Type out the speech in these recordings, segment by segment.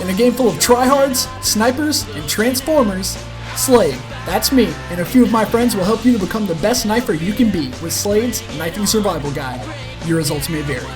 In a game full of tryhards, snipers, and transformers, Slade, that's me, and a few of my friends will help you to become the best knifer you can be with Slade's Knifing Survival Guide. Your results may vary.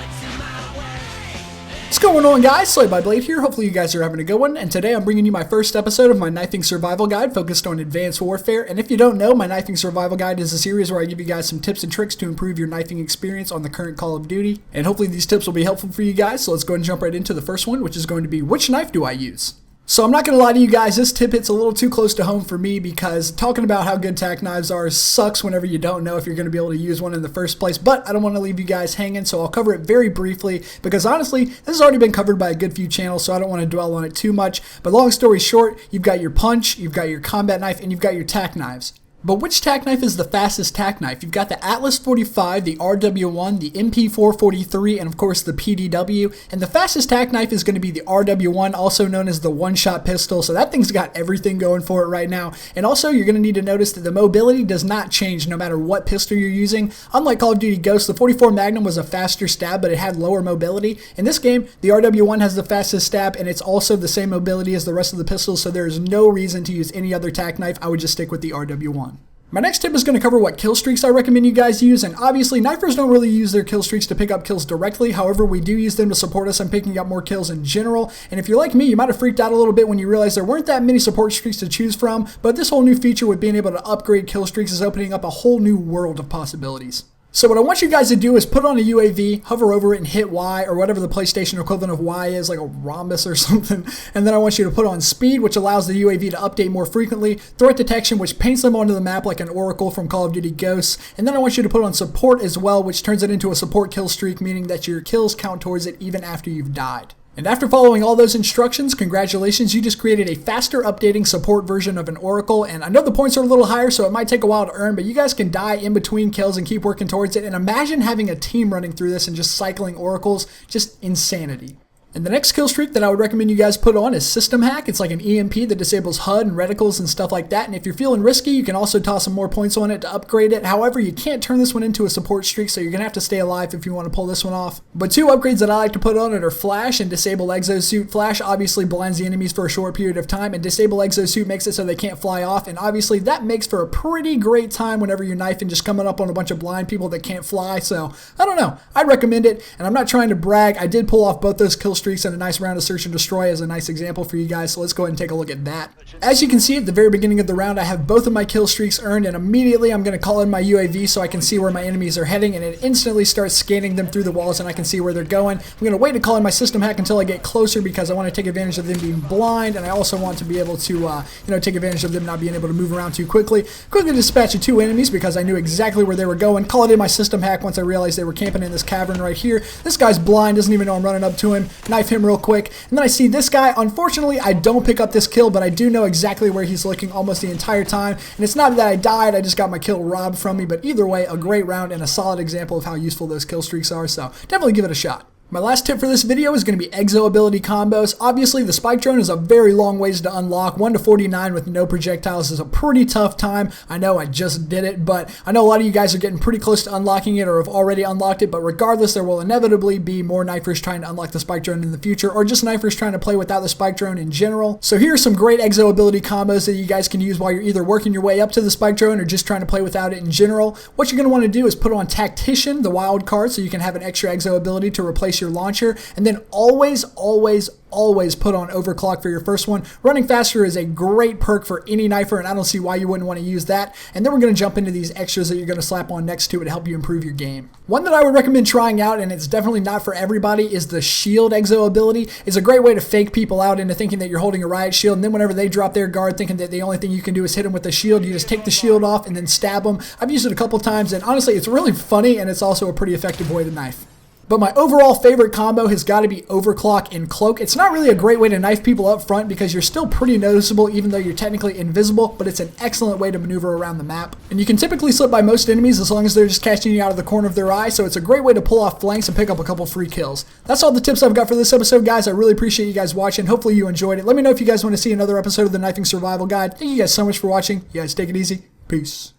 What's going on, guys? Slade by Blade here. Hopefully you guys are having a good one, and today I'm bringing you my first episode of my Knifing Survival Guide focused on advanced warfare. And if you don't know, my Knifing Survival Guide is a series where I give you guys some tips and tricks to improve your knifing experience on the current Call of Duty. And hopefully these tips will be helpful for you guys, so let's go ahead and jump right into the first one, which is going to be, which knife do I use? So I'm not going to lie to you guys, this tip hits a little too close to home for me because talking about how good tack knives are sucks whenever you don't know if you're going to be able to use one in the first place, but I don't want to leave you guys hanging, so I'll cover it very briefly because honestly, this has already been covered by a good few channels, so I don't want to dwell on it too much. But long story short, you've got your punch, you've got your combat knife, and you've got your tack knives. But which tack knife is the fastest tack knife? You've got the Atlas 45, the RW1, the MP443, and of course the PDW. And the fastest tack knife is going to be the RW1, also known as the one-shot pistol. So that thing's got everything going for it right now. And also you're going to need to notice that the mobility does not change no matter what pistol you're using. Unlike Call of Duty Ghosts, the 44 Magnum was a faster stab, but it had lower mobility. In this game, the RW1 has the fastest stab, and it's also the same mobility as the rest of the pistols, so there is no reason to use any other tack knife. I would just stick with the RW1. My next tip is going to cover what kill streaks I recommend you guys use, and obviously knifers don't really use their kill streaks to pick up kills directly. However, we do use them to support us on picking up more kills in general. And if you're like me, you might have freaked out a little bit when you realized there weren't that many support streaks to choose from, but this whole new feature with being able to upgrade kill streaks is opening up a whole new world of possibilities. So what I want you guys to do is put on a UAV, hover over it and hit Y, or whatever the PlayStation equivalent of Y is, like a rhombus or something. And then I want you to put on speed, which allows the UAV to update more frequently, threat detection, which paints them onto the map like an oracle from Call of Duty Ghosts. And then I want you to put on support as well, which turns it into a support kill streak, meaning that your kills count towards it even after you've died. And after following all those instructions, congratulations, you just created a faster updating support version of an Oracle. And I know the points are a little higher, so it might take a while to earn, but you guys can die in between kills and keep working towards it. And imagine having a team running through this and just cycling Oracles, just insanity. And the next kill streak that I would recommend you guys put on is System Hack. It's like an EMP that disables HUD and reticles and stuff like that. And if you're feeling risky, you can also toss some more points on it to upgrade it. However, you can't turn this one into a support streak, so you're going to have to stay alive if you want to pull this one off. But two upgrades that I like to put on it are Flash and Disable Exosuit. Flash obviously blinds the enemies for a short period of time, and Disable Exosuit makes it so they can't fly off. And obviously that makes for a pretty great time whenever you're knifing, just coming up on a bunch of blind people that can't fly. So I don't know. I'd recommend it, and I'm not trying to brag. I did pull off both those kill streaks in a nice round of Search and Destroy as a nice example for you guys, so let's go ahead and take a look at that. As you can see at the very beginning of the round, I have both of my kill streaks earned, and immediately I'm going to call in my UAV so I can see where my enemies are heading, and it instantly starts scanning them through the walls and I can see where they're going. I'm going to wait to call in my System Hack until I get closer because I want to take advantage of them being blind, and I also want to be able to take advantage of them not being able to move around too quickly. Quickly dispatch two enemies because I knew exactly where they were going. Call it in my System Hack once I realized they were camping in this cavern right here. This guy's blind, doesn't even know I'm running up to him. Knife him real quick, and then I see this guy. Unfortunately, I don't pick up this kill, but I do know exactly where he's looking almost the entire time. And it's not that I died, I just got my kill robbed from me. But either way, a great round and a solid example of how useful those kill streaks are. So definitely give it a shot. My last tip for this video is going to be exo ability combos. Obviously, the spike drone is a very long ways to unlock. 1 to 49 with no projectiles is a pretty tough time. I know I just did it, but I know a lot of you guys are getting pretty close to unlocking it or have already unlocked it, but regardless, there will inevitably be more knifers trying to unlock the spike drone in the future, or just knifers trying to play without the spike drone in general. So here are some great exo ability combos that you guys can use while you're either working your way up to the spike drone or just trying to play without it in general. What you're going to want to do is put on Tactician, the wild card, so you can have an extra exo ability to replace your launcher, and then always put on Overclock for your first one. Running faster is a great perk for any knifer, and I don't see why you wouldn't want to use that. And then we're going to jump into these extras that you're going to slap on next to it to help you improve your game. One that I would recommend trying out, and it's definitely not for everybody, is the Shield exo ability. It's a great way to fake people out into thinking that you're holding a riot shield, and then whenever they drop their guard thinking that the only thing you can do is hit them with the shield, you just take the shield off and then stab them. I've used it a couple times, and honestly, it's really funny, and it's also a pretty effective way to knife. But my overall favorite combo has got to be Overclock and Cloak. It's not really a great way to knife people up front because you're still pretty noticeable even though you're technically invisible, but it's an excellent way to maneuver around the map. And you can typically slip by most enemies as long as they're just catching you out of the corner of their eye, so it's a great way to pull off flanks and pick up a couple free kills. That's all the tips I've got for this episode, guys. I really appreciate you guys watching. Hopefully you enjoyed it. Let me know if you guys want to see another episode of the Knifing Survival Guide. Thank you guys so much for watching. You guys take it easy. Peace.